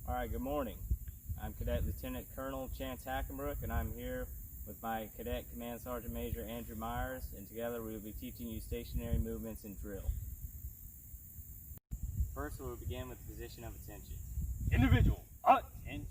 All right, good morning. I'm Cadet Lieutenant Colonel Chance Hackenbruch, and I'm here with my Cadet Command Sergeant Major Andrew Myers, and together we will be teaching you stationary movements in drill. First, we will begin with the position of attention. Individual, attention.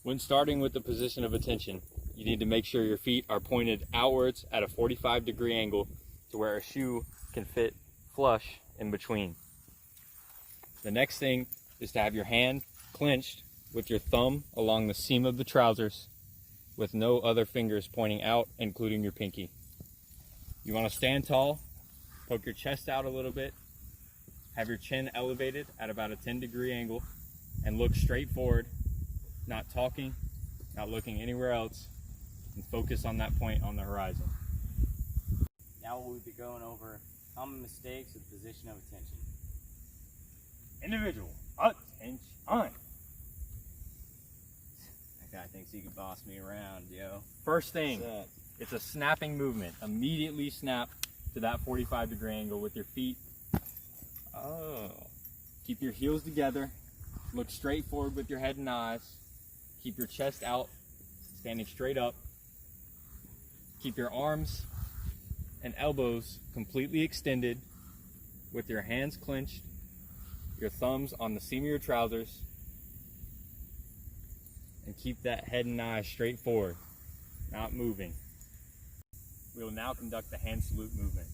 When starting with the position of attention, you need to make sure your feet are pointed outwards at a 45-degree angle to where a shoe can fit flush in between. The next thing is to have your hand clenched with your thumb along the seam of the trousers with no other fingers pointing out, including your pinky. You want to stand tall, poke your chest out a little bit, have your chin elevated at about a 10-degree angle, and look straight forward, not talking, not looking anywhere else, and focus on that point on the horizon. Now we'll be going over common mistakes with position of attention. Individual, attention. That guy thinks he can boss me around, yo. First thing, it's a snapping movement. Immediately snap to that 45-degree angle with your feet. Keep your heels together. Look straight forward with your head and eyes. Keep your chest out, standing straight up. Keep your arms and elbows completely extended with your hands clenched, your thumbs on the seam of your trousers, and keep that head and eyes straight forward, not moving. We will now conduct the hand salute movement.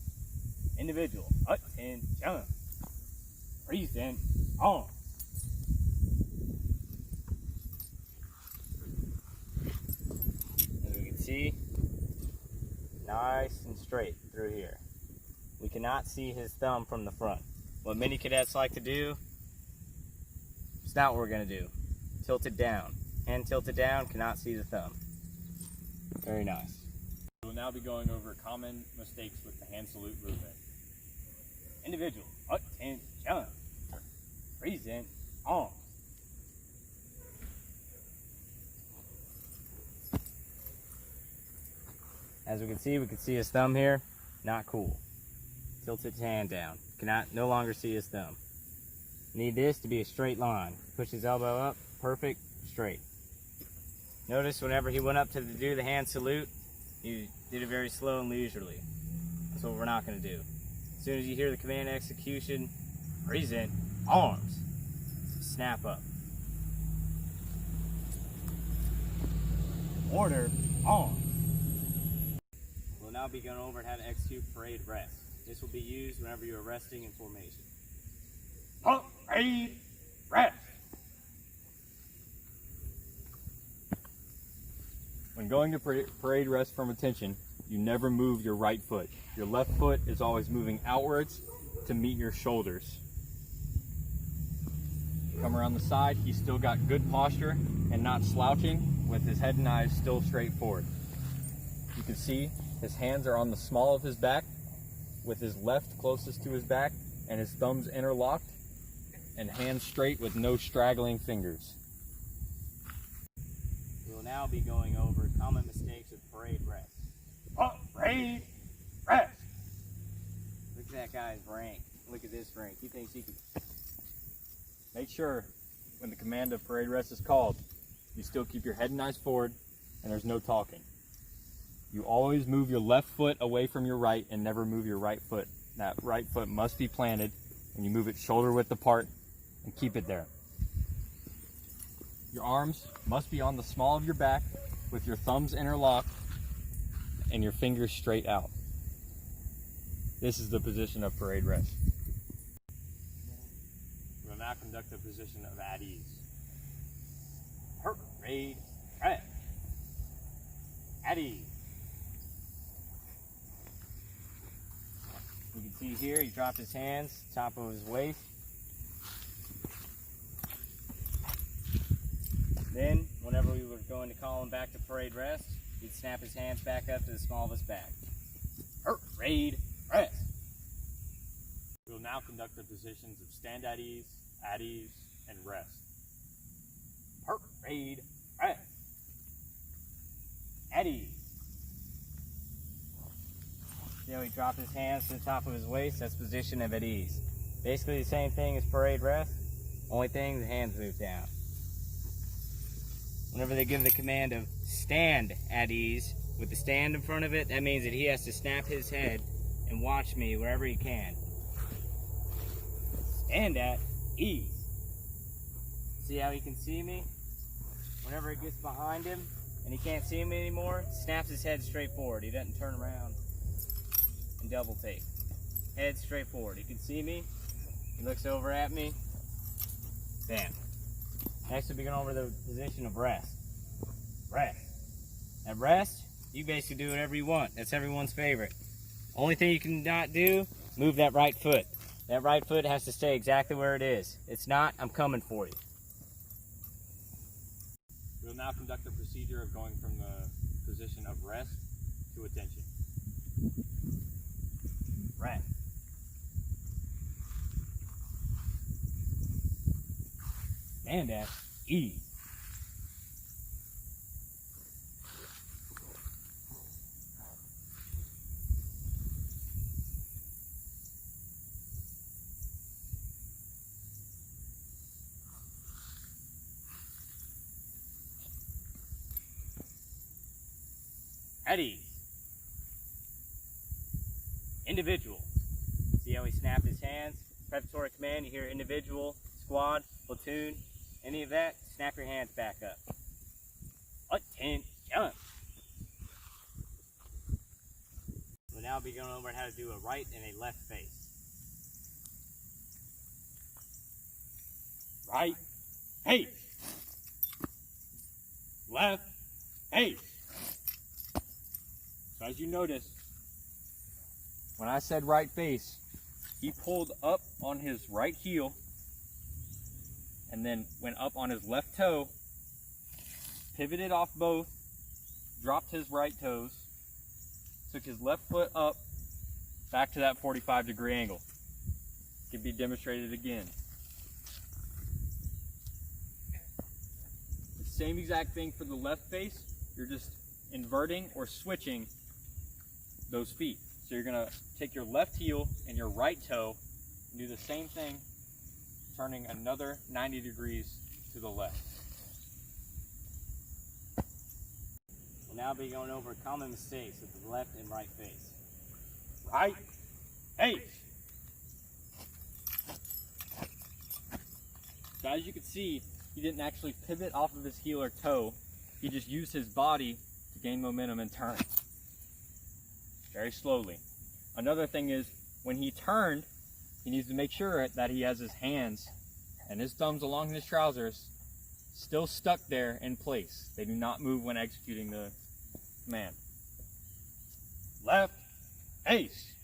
Individual, attention. Present, on. As we can see, nice and straight through here. We cannot see his thumb from the front. What many cadets like to do, it's not what we're going to do. Tilt it down. Hand tilted down, cannot see the thumb. Very nice. We will now be going over common mistakes with the hand salute movement. Individual, attention. Present, on. As we can see his thumb here. Not cool. Tilt his hand down. No longer see his thumb. Need this to be a straight line. Push his elbow up. Perfect. Straight. Notice whenever he went up to do the hand salute, he did it very slow and leisurely. That's what we're not going to do. As soon as you hear the command execution, present, arms. Snap up. Order, on. We'll now be going over how to execute parade rest. This will be used whenever you are resting in formation. Parade rest. When going to parade rest from attention, you never move your right foot. Your left foot is always moving outwards to meet your shoulders. Come around the side, he's still got good posture and not slouching with his head and eyes still straight forward. You can see his hands are on the small of his back with his left closest to his back and his thumbs interlocked and hands straight with no straggling fingers. We will now be going over common mistakes with parade rest. Parade rest. Look at that guy's rank. Look at this rank. He thinks he can... Make sure when the command of parade rest is called, you still keep your head and eyes forward and there's no talking. You always move your left foot away from your right and never move your right foot. That right foot must be planted and you move it shoulder width apart and keep it there. Your arms must be on the small of your back with your thumbs interlocked and your fingers straight out. This is the position of parade rest. We will now conduct the position of at ease. Parade rest. At ease. You can see here he dropped his hands top of his waist. Then, whenever we were going to call him back to parade rest, he'd snap his hands back up to the small of his back. Parade rest. We will now conduct the positions of stand at ease, and rest. Parade rest. At ease. See how he dropped his hands to the top of his waist? That's position of at ease. Basically the same thing as parade rest. Only thing, the hands move down. Whenever they give the command of stand at ease, with the stand in front of it, that means that he has to snap his head and watch me wherever he can. Stand at ease. See how he can see me? Whenever it gets behind him and he can't see me anymore, snaps his head straight forward. He doesn't turn around and double take. Head straight forward. He can see me. He looks over at me. Bam. Next we'll be going over the position of rest. Rest. At rest, you basically do whatever you want. That's everyone's favorite. Only thing you cannot do, move that right foot. That right foot has to stay exactly where it is. It's not, I'm coming for you. We'll now conduct the procedure of going from the position of rest to attention. Rest. Stand at ease. At ease. Individual. See how he snapped his hands? Preparatory command, you hear individual, squad, platoon, any of that, snap your hands back up. Attention. We'll now be going over how to do a right and a left face. Right, face. Left, face. So as you notice, when I said right face, he pulled up on his right heel and then went up on his left toe, pivoted off both, dropped his right toes, took his left foot up, back to that 45-degree angle. It can be demonstrated again. The same exact thing for the left face. You're just inverting or switching those feet. So you're gonna take your left heel and your right toe and do the same thing, turning another 90 degrees to the left. We'll now be going over common mistakes with the left and right face. Right face. So as you can see, he didn't actually pivot off of his heel or toe. He just used his body to gain momentum and turn. Very slowly. Another thing is, when he turned, he needs to make sure that he has his hands and his thumbs along his trousers still stuck there in place. They do not move when executing the command. Left, face.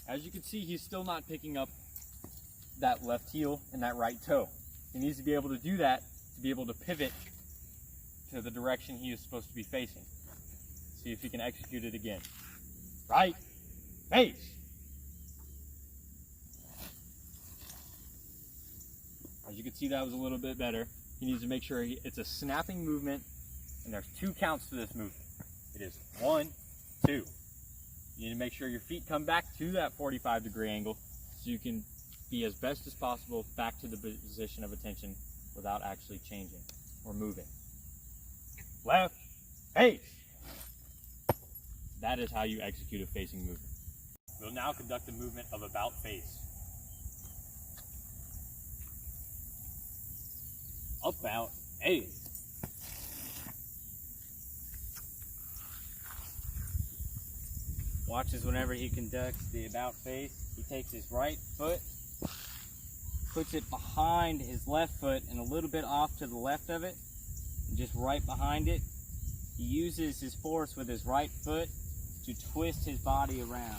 As you can see, he's still not picking up that left heel and that right toe. He needs to be able to do that to be able to pivot to the direction he is supposed to be facing. See if he can execute it again. Right, face. As you can see, that was a little bit better. He needs to make sure it's a snapping movement, and there's 2 counts to this movement. It is 1, 2. You need to make sure your feet come back to that 45-degree angle so you can be as best as possible back to the position of attention without actually changing or moving. Left, face. That is how you execute a facing movement. We'll now conduct the movement of about face. About face. Watches whenever he conducts the about face. He takes his right foot, puts it behind his left foot and a little bit off to the left of it, and just right behind it. He uses his force with his right foot to twist his body around,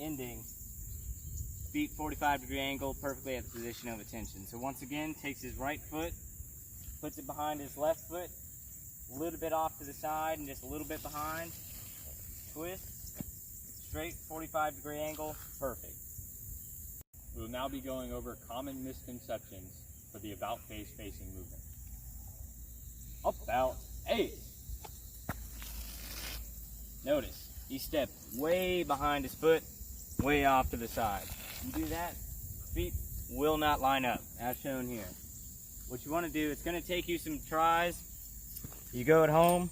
ending feet 45-degree angle perfectly at the position of attention. So once again, takes his right foot, puts it behind his left foot, a little bit off to the side and just a little bit behind, twist, straight 45-degree angle, perfect. We will now be going over common misconceptions for the about face facing movement. About face. Notice, he stepped way behind his foot, way off to the side. You do that, feet will not line up, as shown here. What you want to do, it's going to take you some tries. You go at home,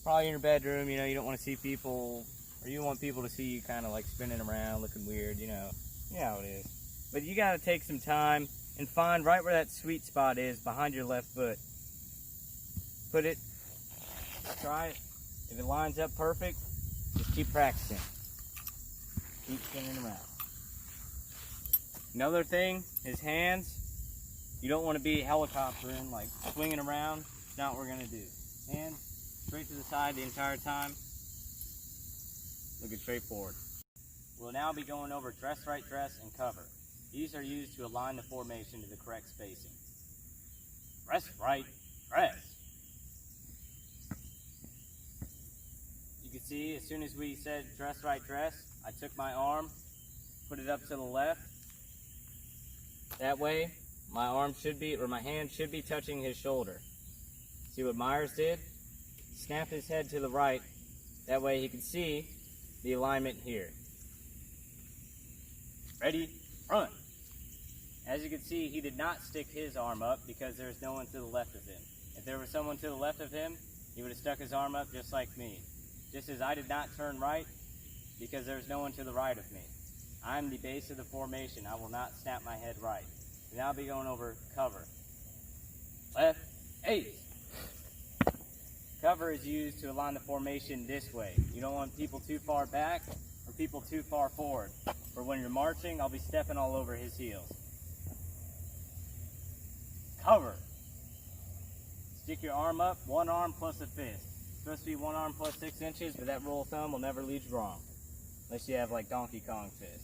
probably in your bedroom, you know, you don't want to see people, or you don't want people to see you kind of like spinning around, looking weird, you know how it is. But you got to take some time and find right where that sweet spot is behind your left foot. Put it, try it. If it lines up perfect, just keep practicing. Keep spinning around. Another thing, his hands. You don't want to be helicoptering, like swinging around. It's not what we're going to do. Hands straight to the side the entire time. Looking straight forward. We'll now be going over dress right dress and cover. These are used to align the formation to the correct spacing. Dress right dress. You can see as soon as we said dress right dress, I took my arm, put it up to the left. That way, my arm should be, or my hand should be touching his shoulder. See what Myers did? Snap his head to the right. That way he can see the alignment here. Ready, run. As you can see, he did not stick his arm up because there's no one to the left of him. If there was someone to the left of him, he would have stuck his arm up just like me. Just as I did not turn right because there's no one to the right of me. I'm the base of the formation. I will not snap my head right. And now I'll be going over cover. Left, ace. Cover is used to align the formation this way. You don't want people too far back or people too far forward. For when you're marching, I'll be stepping all over his heels. Cover. Stick your arm up, one arm plus a fist. It's supposed to be one arm plus 6 inches, but that rule of thumb will never lead you wrong. Unless you have like Donkey Kong fist.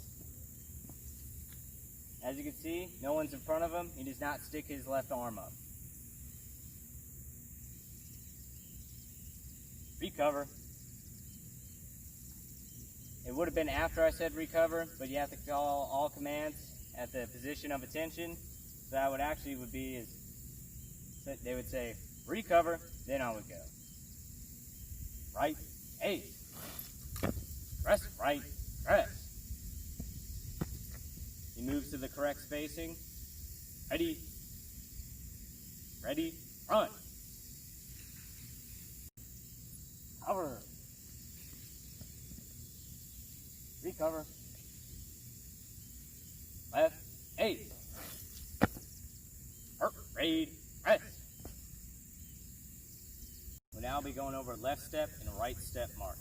As you can see, no one's in front of him. He does not stick his left arm up. Recover. It would have been after I said recover, but you have to call all commands at the position of attention. So that would actually would be is they would say recover, then I would go. Right, ace. Dress right, dress. He moves to the correct spacing. Ready, ready, run. Cover. Recover. Left, ace. Raid, rest. We'll now be going over left step and a right step march.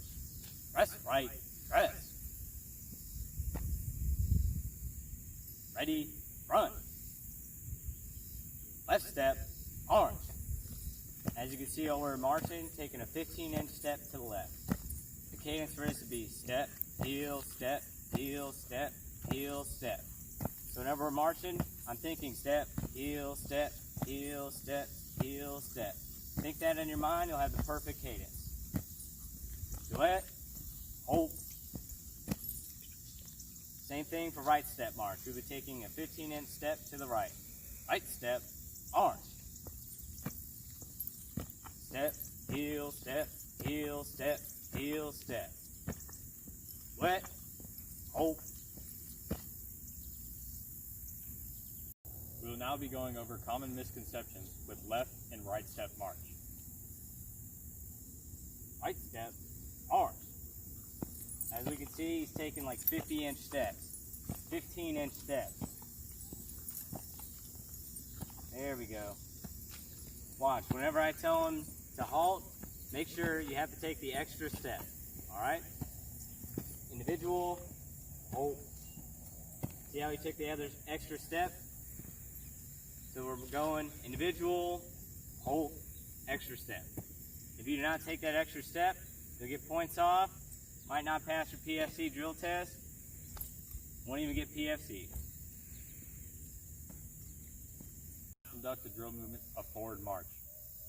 Dress right, dress. Ready, run. Left step, march. As you can see while we're marching, taking a 15-inch step to the left. The cadence for this would be step, heel, step, heel, step, heel, step. So whenever we're marching, I'm thinking step, heel, step, heel, step, heel, step. Think that in your mind, you'll have the perfect cadence. Duet, hold. Same thing for right step march. We'll be taking a 15-inch step to the right. Right step, march. Step, heel, step, heel, step, heel, step. Duet, hold. We will now be going over common misconceptions with left and right step march. Right step, march. As we can see, he's taking like 50-inch steps, 15-inch steps. There we go. Watch, whenever I tell him to halt, make sure you have to take the extra step, all right? Individual, halt. See how he took the other extra step? So we're going individual, halt, extra step. If you do not take that extra step, you'll get points off, might not pass your PFC drill test, won't even get PFC. Conduct the drill movement of forward march.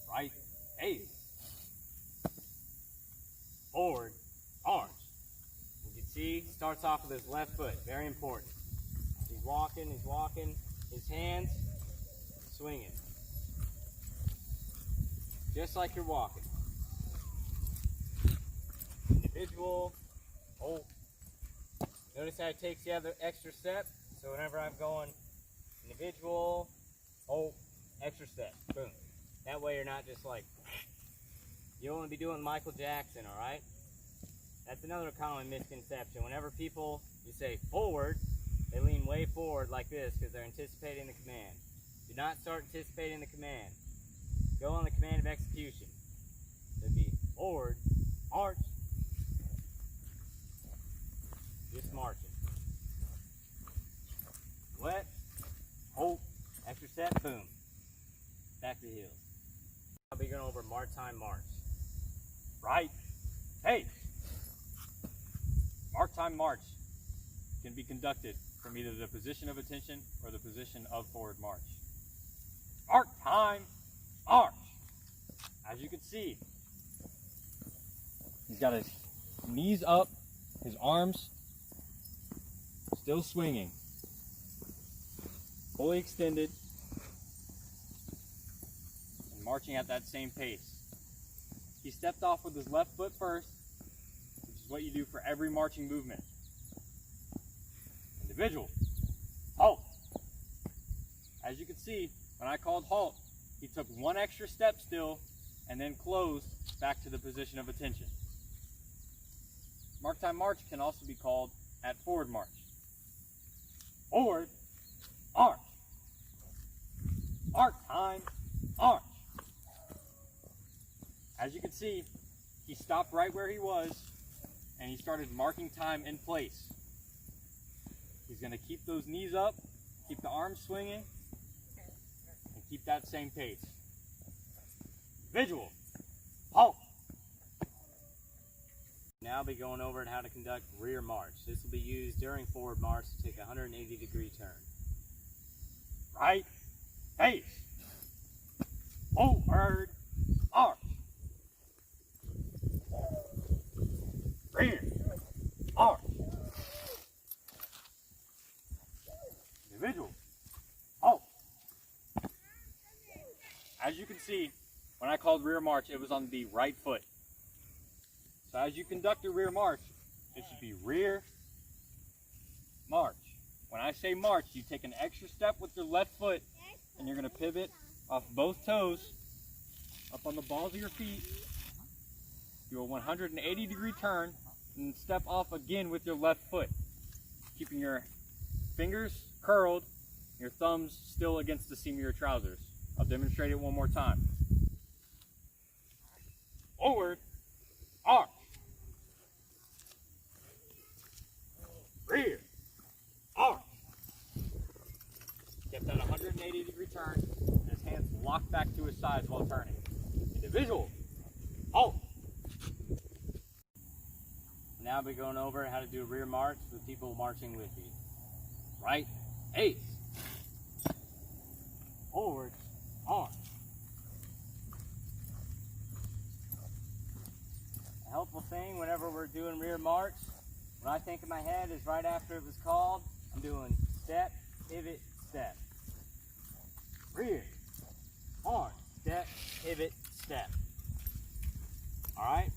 Right, ace. Forward, march. You can see, starts off with his left foot, very important. He's walking, his hands, swinging. Just like you're walking. individual, hold. Notice how it takes the other extra step. So whenever I'm going individual, hold, extra step, boom. That way you're not just like, you don't want to be doing Michael Jackson, all right? That's another common misconception. Whenever people, you say forward, they lean way forward like this because they're anticipating the command. Do not start anticipating the command. Go on the command of execution. So it'd be forward, march, just marching. Wet, hold, extra step, boom. Back to the heels. I'll be going over march time march. Right, hey! Mark time march can be conducted from either the position of attention or the position of forward march. Mark time march! As you can see, he's got his knees up, his arms still swinging, fully extended, and marching at that same pace. He stepped off with his left foot first, which is what you do for every marching movement. Individual, halt. As you can see, when I called halt, he took one extra step still and then closed back to the position of attention. Mark time march can also be called at forward march. Forward, march. Mark time, march. As you can see, he stopped right where he was and he started marking time in place. He's going to keep those knees up, keep the arms swinging, and keep that same pace. Visual, halt. Now I'll be going over how to conduct rear march. This will be used during forward march to take a 180-degree turn. Right, pace, forward, march. Rear, march. Individual, halt. As you can see, when I called rear march, it was on the right foot. So as you conduct a rear march, it should be rear, march. When I say march, you take an extra step with your left foot and you're going to pivot off both toes up on the balls of your feet, do a 180-degree turn, and step off again with your left foot, keeping your fingers curled, your thumbs still against the seam of your trousers. I'll demonstrate it one more time. Forward, march. Rear, march. Kept that 180-degree turn, and his hands locked back to his sides while turning. Individual, halt. Now I'll be going over how to do a rear march with people marching with you. Right, pace. Forward, march. A helpful thing whenever we're doing rear march, what I think in my head is right after it was called, I'm doing step, pivot, step. Rear, march, step, pivot, step. Alright?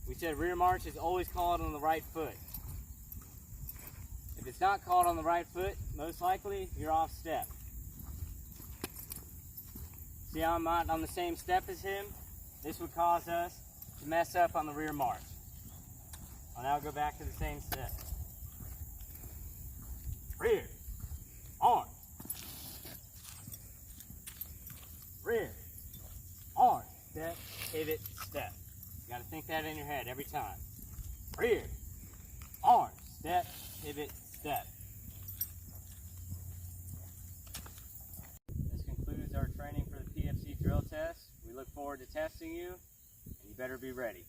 We said rear march is always called on the right foot. If it's not called on the right foot, most likely you're off step. See how I'm not on the same step as him? This would cause us to mess up on the rear march. I'll now go back to the same step. Rear, march. Rear, march, step, pivot, step. You gotta think that in your head every time. Rear, march, step, pivot, step. This concludes our training for the PFC drill test. We look forward to testing you, and you better be ready.